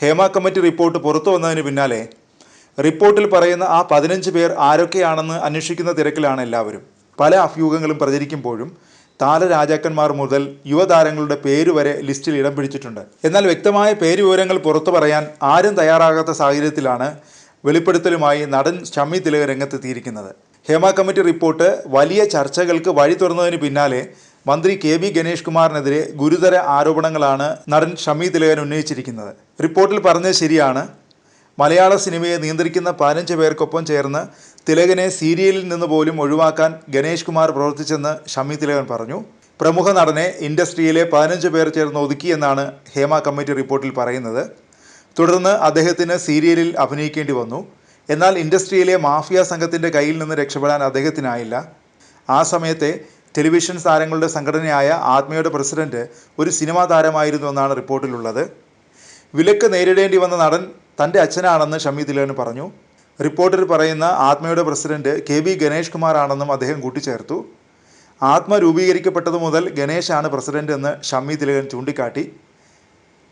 Hema committee report പുറത്തു വന്നതിന് പിന്നാലെ റിപ്പോർട്ടിൽ പറയുന്ന ആ 15 പേർ ആരൊക്കെയാണെന്ന് അന്വേഷിക്കുന്ന തിരക്കിലാണ് എല്ലാവരും. പല അഭ്യൂഹങ്ങളും പ്രചരിക്കുമ്പോഴും താരരാജാക്കന്മാർ മുതൽ യുവതാരങ്ങളുടെ പേര് വരെ ലിസ്റ്റിൽ ഇടം പിടിച്ചിട്ടുണ്ട്. എന്നാൽ വ്യക്തമായ പേര് വിവരങ്ങൾ പുറത്തു പറയാൻ ആരും തയ്യാറാകാത്ത സാഹചര്യത്തിലാണ് വെളിപ്പെടുത്തലുമായി നടൻ ഷമ്മി തിലകൻ രംഗത്തെത്തിയിരിക്കുന്നത്. ഹേമ കമ്മിറ്റി റിപ്പോർട്ട് വലിയ ചർച്ചകൾക്ക് വഴി തുറന്നതിന് പിന്നാലെ മന്ത്രി KB ഗണേഷ് കുമാറിനെതിരെ ഗുരുതര ആരോപണങ്ങളാണ് നടൻ ഷമ്മി തിലകൻ ഉന്നയിച്ചിരിക്കുന്നത്. റിപ്പോർട്ടിൽ പറഞ്ഞത് ശരിയാണ്. മലയാള സിനിമയെ നിയന്ത്രിക്കുന്ന 15 പേർക്കൊപ്പം ചേർന്ന് തിലകനെ സീരിയലിൽ നിന്ന് പോലും ഒഴിവാക്കാൻ ഗണേഷ് കുമാർ പ്രവർത്തിച്ചെന്ന് ഷമ്മി തിലകൻ പറഞ്ഞു. പ്രമുഖ നടനെ ഇൻഡസ്ട്രിയിലെ 15 പേർ ചേർന്ന് ഒതുക്കിയെന്നാണ് ഹേമ കമ്മിറ്റി റിപ്പോർട്ടിൽ പറയുന്നത്. തുടർന്ന് അദ്ദേഹത്തിന് സീരിയലിൽ അഭിനയിക്കേണ്ടി വന്നു. എന്നാൽ ഇൻഡസ്ട്രിയിലെ മാഫിയ സംഘത്തിൻ്റെ കയ്യിൽ നിന്ന് രക്ഷപ്പെടാൻ അദ്ദേഹത്തിനായില്ല. ആ സമയത്തെ ടെലിവിഷൻ താരങ്ങളുടെ സംഘടനയായ ആത്മയുടെ പ്രസിഡന്റ് ഒരു സിനിമാ താരമായിരുന്നു എന്നാണ് റിപ്പോർട്ടിലുള്ളത്. വിലക്ക് നേരിടേണ്ടി വന്ന നടൻ തൻ്റെ അച്ഛനാണെന്ന് ഷമ്മി തിലകൻ പറഞ്ഞു. റിപ്പോർട്ടിൽ പറയുന്ന ആത്മയുടെ പ്രസിഡന്റ് KB ഗണേഷ് കുമാർ ആണെന്നും അദ്ദേഹം കൂട്ടിച്ചേർത്തു. ആത്മ രൂപീകരിക്കപ്പെട്ടതു മുതൽ ഗണേശാണ് പ്രസിഡന്റ് എന്ന് ഷമ്മി തിലകൻ ചൂണ്ടിക്കാട്ടി.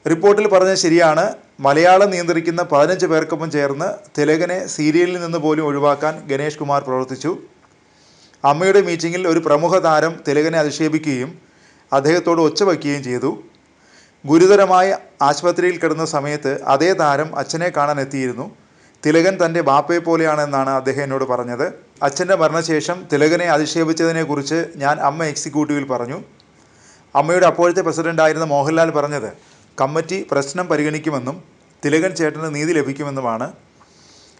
റിപ്പോർട്ടിൽ പറഞ്ഞത് ശരിയാണ്. മലയാളം നിയന്ത്രിക്കുന്ന 15 പേർക്കൊപ്പം ചേർന്ന് തിലകനെ സീരിയലിൽ നിന്ന് പോലും ഒഴിവാക്കാൻ ഗണേഷ് കുമാർ പ്രവർത്തിച്ചു. അമ്മയുടെ മീറ്റിങ്ങിൽ ഒരു പ്രമുഖ താരം തിലകനെ അധിക്ഷേപിക്കുകയും അദ്ദേഹത്തോട് ഒച്ച വയ്ക്കുകയും ചെയ്തു. ഗുരുതരമായ ആശുപത്രിയിൽ കിടന്ന സമയത്ത് അതേ താരം അച്ഛനെ കാണാൻ എത്തിയിരുന്നു. തിലകൻ തൻ്റെ ബാപ്പയെ പോലെയാണെന്നാണ് അദ്ദേഹം എന്നോട് പറഞ്ഞത്. അച്ഛൻ്റെ മരണശേഷം തിലകനെ അധിക്ഷേപിച്ചതിനെക്കുറിച്ച് ഞാൻ അമ്മ എക്സിക്യൂട്ടീവിൽ പറഞ്ഞു. അമ്മയുടെ അപ്പോഴത്തെ പ്രസിഡൻ്റായിരുന്ന മോഹൻലാൽ പറഞ്ഞത് കമ്മിറ്റി പ്രശ്നം പരിഗണിക്കുമെന്നും തിലകൻ ചേട്ടന് നീതി ലഭിക്കുമെന്നുമാണ്.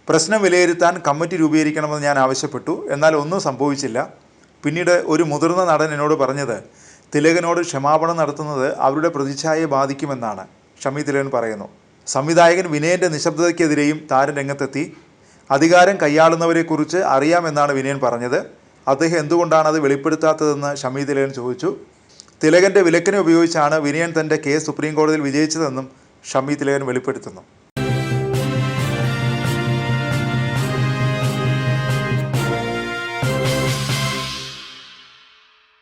പ്രശ്നം വിലയിരുത്താൻ കമ്മിറ്റി രൂപീകരിക്കണമെന്ന് ഞാൻ ആവശ്യപ്പെട്ടു. എന്നാൽ ഒന്നും സംഭവിച്ചില്ല. പിന്നീട് ഒരു മുതിർന്ന നടൻ എന്നോട് പറഞ്ഞത് തിലകനോട് ക്ഷമാപണം നടത്തുന്നത് അവരുടെ പ്രതിച്ഛായയെ ബാധിക്കുമെന്നാണ് ഷമ്മി തിലകൻ പറയുന്നു. സംവിധായകൻ വിനയൻ്റെ നിശബ്ദതയ്ക്കെതിരെയും താരം രംഗത്തെത്തി. അധികാരം കൈയാളുന്നവരെക്കുറിച്ച് അറിയാമെന്നാണ് വിനയൻ പറഞ്ഞത്. അദ്ദേഹം എന്തുകൊണ്ടാണ് അത് വെളിപ്പെടുത്താത്തതെന്ന് ഷമ്മി തിലകൻ ചോദിച്ചു. തിലകൻ്റെ വിലക്കിനെ ഉപയോഗിച്ചാണ് വിനയൻ തൻ്റെ കേസ് സുപ്രീം കോടതിയിൽ വിജയിച്ചതെന്നും ഷമ്മി തിലകൻ വെളിപ്പെടുത്തുന്നു.